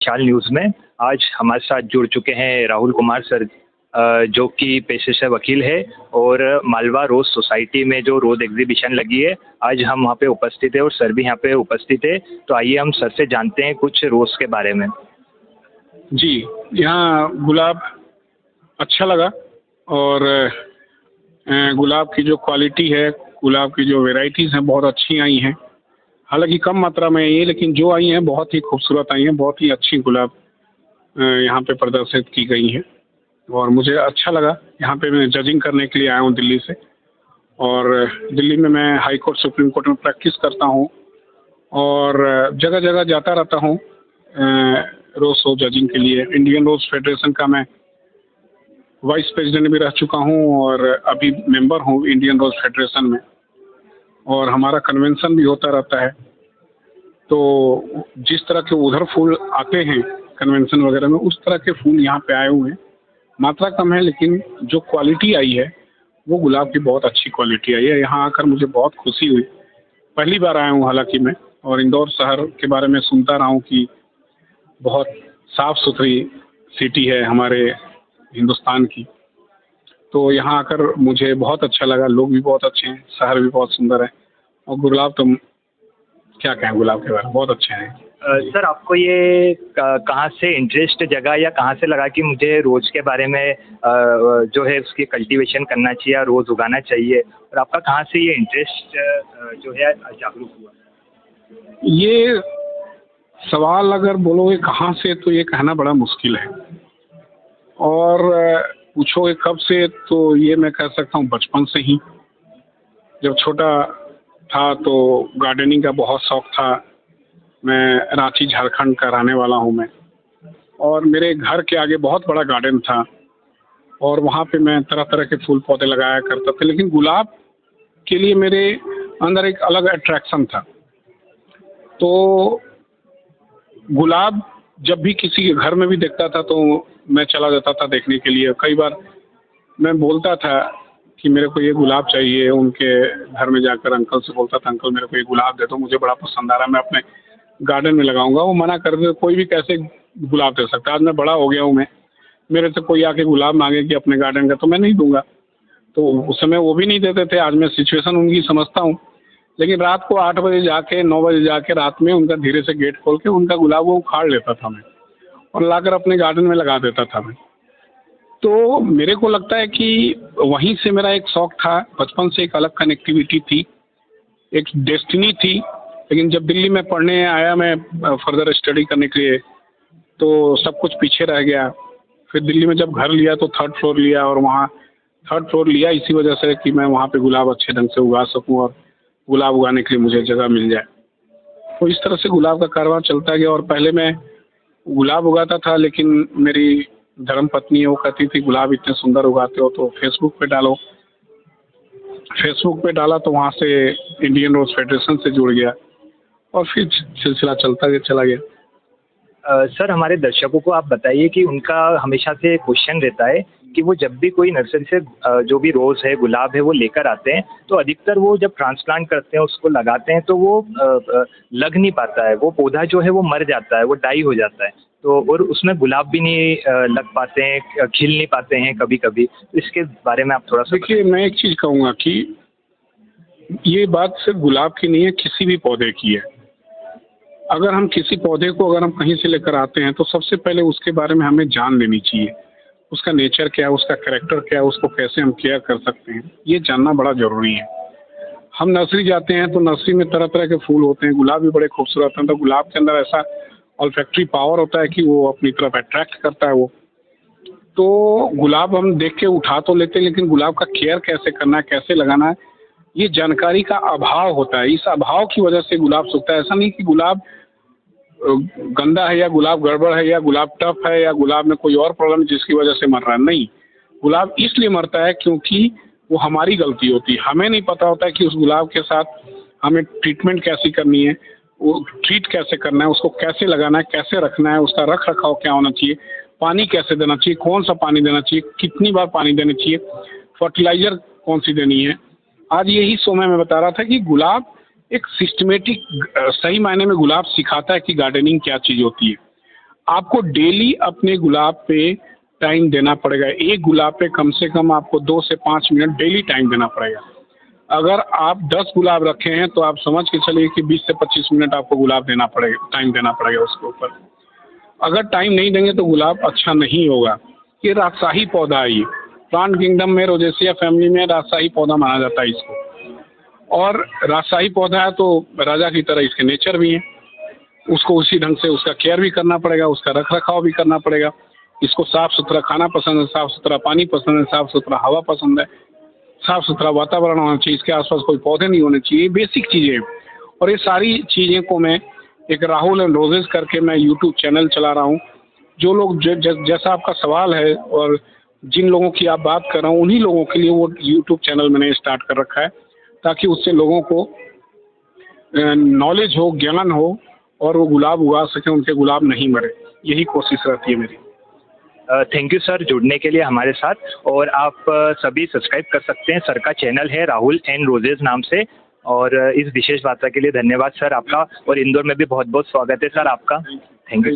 विशाल news में। आज हमारे साथ जुड़ चुके हैं राहुल कुमार सर, जो कि पेशे से वकील है और मालवा रोज़ सोसाइटी में जो रोज़ एग्जीबिशन लगी है, आज हम वहाँ पे उपस्थित है और सर भी यहाँ पे उपस्थित है। तो आइए हम सर से जानते हैं कुछ रोज़ के बारे में। जी, यहाँ गुलाब अच्छा लगा और गुलाब की जो क्वालिटी है, गुलाब की जो वैराइटीज़ हैं बहुत अच्छी आई हैं। हालाँकि कम मात्रा में आई हैं, लेकिन जो आई हैं बहुत ही खूबसूरत आई हैं, बहुत ही अच्छी गुलाब यहाँ पे प्रदर्शित की गई हैं और मुझे अच्छा लगा। यहाँ पे मैं जजिंग करने के लिए आया हूँ दिल्ली से और दिल्ली में मैं हाई कोर्ट, सुप्रीम कोर्ट में प्रैक्टिस करता हूँ और जगह-जगह जाता रहता हूँ रोज़ शो जजिंग के लिए। इंडियन रोज़ फेडरेशन का मैं वाइस प्रेसिडेंट भी रह चुका हूँ और अभी मेंबर हूँ इंडियन रोज़ फेडरेशन में और हमारा कन्वेंशन भी होता रहता है। तो जिस तरह के उधर फूल आते हैं कन्वेंशन वगैरह में, उस तरह के फूल यहाँ पे आए हुए हैं। मात्रा कम है लेकिन जो क्वालिटी आई है वो गुलाब की बहुत अच्छी क्वालिटी आई है। यहाँ आकर मुझे बहुत खुशी हुई। पहली बार आया हूँ हालांकि मैं, और इंदौर शहर के बारे में सुनता रहा हूँ कि बहुत साफ़ सुथरी सिटी है हमारे हिंदुस्तान की। तो यहाँ आकर मुझे बहुत अच्छा लगा। लोग भी बहुत अच्छे हैं, शहर भी बहुत सुंदर है और गुलाब तो क्या कहें गुलाब के बारे में, बहुत अच्छे हैं। सर, आपको ये कहाँ से इंटरेस्ट जगा या कहाँ से लगा कि मुझे रोज़ के बारे में जो है उसकी कल्टीवेशन करना चाहिए या रोज़ उगाना चाहिए, और आपका कहाँ से ये इंटरेस्ट जो है जागरूक हुआ? ये सवाल अगर बोलोगे कहाँ से, तो ये कहना बड़ा मुश्किल है और पूछोगे कब से, तो ये मैं कह सकता हूँ बचपन से ही। जब छोटा था तो गार्डनिंग का बहुत शौक था। मैं रांची झारखंड का रहने वाला हूँ मैं, और मेरे घर के आगे बहुत बड़ा गार्डन था और वहाँ पे मैं तरह तरह के फूल पौधे लगाया करता था। लेकिन गुलाब के लिए मेरे अंदर एक अलग अट्रैक्शन था। तो गुलाब जब भी किसी के घर में भी देखता था तो मैं चला जाता था देखने के लिए। कई बार मैं बोलता था कि मेरे को ये गुलाब चाहिए, उनके घर में जाकर अंकल से बोलता था अंकल मेरे को ये गुलाब दे दो, मुझे बड़ा पसंद आ रहा है, मैं अपने गार्डन में लगाऊंगा। वो मना कर दे, कोई भी कैसे गुलाब दे सकता है। आज मैं बड़ा हो गया हूँ, मैं मेरे से कोई आके गुलाब मांगे कि अपने गार्डन का, तो मैं नहीं दूंगा। तो उस समय वो भी नहीं देते थे। आज मैं सिचुएशन उनकी समझता हूँ। लेकिन रात को 8 बजे जाके 9 बजे जाके रात में उनका धीरे से गेट खोल के उनका गुलाब वो उखाड़ लेता था मैं, और लाकर अपने गार्डन में लगा देता था मैं। तो मेरे को लगता है कि वहीं से मेरा एक शौक था, बचपन से एक अलग कनेक्टिविटी थी, एक डेस्टिनी थी। लेकिन जब दिल्ली में पढ़ने आया मैं फर्दर स्टडी करने के लिए, तो सब कुछ पीछे रह गया। फिर दिल्ली में जब घर लिया तो 3rd फ्लोर लिया, और वहाँ 3rd फ्लोर लिया इसी वजह से कि मैं वहाँ पे गुलाब अच्छे ढंग से उगा सकूँ और गुलाब उगाने के लिए मुझे जगह मिल जाए। तो इस तरह से गुलाब का कारोबार चलता गया। और पहले मैं गुलाब उगाता था, लेकिन मेरी धर्मपत्नी है वो कहती थी गुलाब इतने सुंदर उगाते हो तो फेसबुक पे डालो। फेसबुक पे डाला तो वहाँ से इंडियन रोज़ फेडरेशन से जुड़ गया और फिर सिलसिला चलता गया चला गया। सर, हमारे दर्शकों को आप बताइए कि उनका हमेशा से क्वेश्चन रहता है कि वो जब भी कोई नर्सरी से जो भी रोज़ है, गुलाब है, वो लेकर आते हैं, तो अधिकतर वो जब ट्रांसप्लांट करते हैं, उसको लगाते हैं, तो वो लग नहीं पाता है। वो पौधा जो है वो मर जाता है, वो डाई हो जाता है। तो और उसमें गुलाब भी नहीं लग पाते हैं, खिल नहीं पाते हैं कभी-कभी। तो इसके बारे में आप थोड़ा-सा देखिए, मैं एक चीज़ कहूँगा कि ये बात सिर्फ गुलाब की नहीं है, किसी भी पौधे की है। अगर हम किसी पौधे को अगर हम कहीं से लेकर आते हैं तो सबसे पहले उसके बारे में हमें जान लेनी चाहिए। उसका नेचर क्या है, उसका कैरेक्टर क्या है, उसको कैसे हम केयर कर सकते हैं, ये जानना बड़ा ज़रूरी है। हम नर्सरी जाते हैं तो नर्सरी में तरह-तरह के फूल होते हैं, गुलाब भी बड़े खूबसूरत हैं। तो गुलाब के अंदर ऐसा ऑल्फैक्टरी पावर होता है कि वो अपनी तरफ अट्रैक्ट करता है वो। तो गुलाब हम देख के उठा तो लेते हैं, लेकिन गुलाब का केयर कैसे करना है, कैसे लगाना है, ये जानकारी का अभाव होता है। इस अभाव की वजह से गुलाब सूखता है। ऐसा नहीं कि गुलाब गंदा है या गुलाब गड़बड़ है या गुलाब टफ है या गुलाब में कोई और प्रॉब्लम जिसकी वजह से मर रहा है, नहीं। गुलाब इसलिए मरता है क्योंकि वो हमारी गलती होती है। हमें नहीं पता होता है कि उस गुलाब के साथ हमें ट्रीटमेंट कैसी करनी है, वो ट्रीट कैसे करना है, उसको कैसे लगाना है, कैसे रखना है, उसका रख रखाव क्या होना चाहिए, पानी कैसे देना चाहिए, कौन सा पानी देना चाहिए, कितनी बार पानी देनी चाहिए, फर्टिलाइज़र कौन सी देनी है। आज यही समय मैं बता रहा था कि गुलाब एक सिस्टमेटिक सही मायने में गुलाब सिखाता है कि गार्डनिंग क्या चीज़ होती है। आपको डेली अपने गुलाब पे टाइम देना पड़ेगा। एक गुलाब पे कम से कम आपको 2 से 5 मिनट डेली टाइम देना पड़ेगा। अगर आप 10 गुलाब रखे हैं तो आप समझ के चलिए कि 20 से 25 मिनट आपको गुलाब देना पड़ेगा, टाइम देना पड़ेगा उसके ऊपर। अगर टाइम नहीं देंगे तो गुलाब अच्छा नहीं होगा। ये राजशाही पौधा है ये। प्लांट किंगडम में रोजेसिया फैमिली में राजशाही पौधा माना जाता है इसको। और राजशाही पौधा है तो राजा की तरह इसके नेचर भी है। उसको उसी ढंग से उसका केयर भी करना पड़ेगा, उसका रख रखाव भी करना पड़ेगा। इसको साफ सुथरा खाना पसंद है, साफ सुथरा पानी पसंद है, साफ सुथरा हवा पसंद है, साफ सुथरा वातावरण होना चाहिए, इसके आसपास कोई पौधे नहीं होने चाहिए। बेसिक चीज़ें हैं। और ये सारी चीज़ें को मैं एक राहुल एंड रोजेज करके मैं यूट्यूब चैनल चला रहा हूँ। जो लोग जैसा आपका सवाल है और जिन लोगों की आप बात कर रहे हो उन्हीं लोगों के लिए वो यूट्यूब चैनल मैंने स्टार्ट कर रखा है, ताकि उससे लोगों को नॉलेज हो, ज्ञान हो और वो गुलाब उगा सकें, उनके गुलाब नहीं मरे। यही कोशिश रहती है मेरी। थैंक यू सर जुड़ने के लिए हमारे साथ। और आप सभी सब्सक्राइब कर सकते हैं, सर का चैनल है राहुल एंड रोजेज नाम से। और इस विशेष वार्ता के लिए धन्यवाद सर आपका। और इंदौर में भी बहुत बहुत स्वागत है सर आपका। Thank you.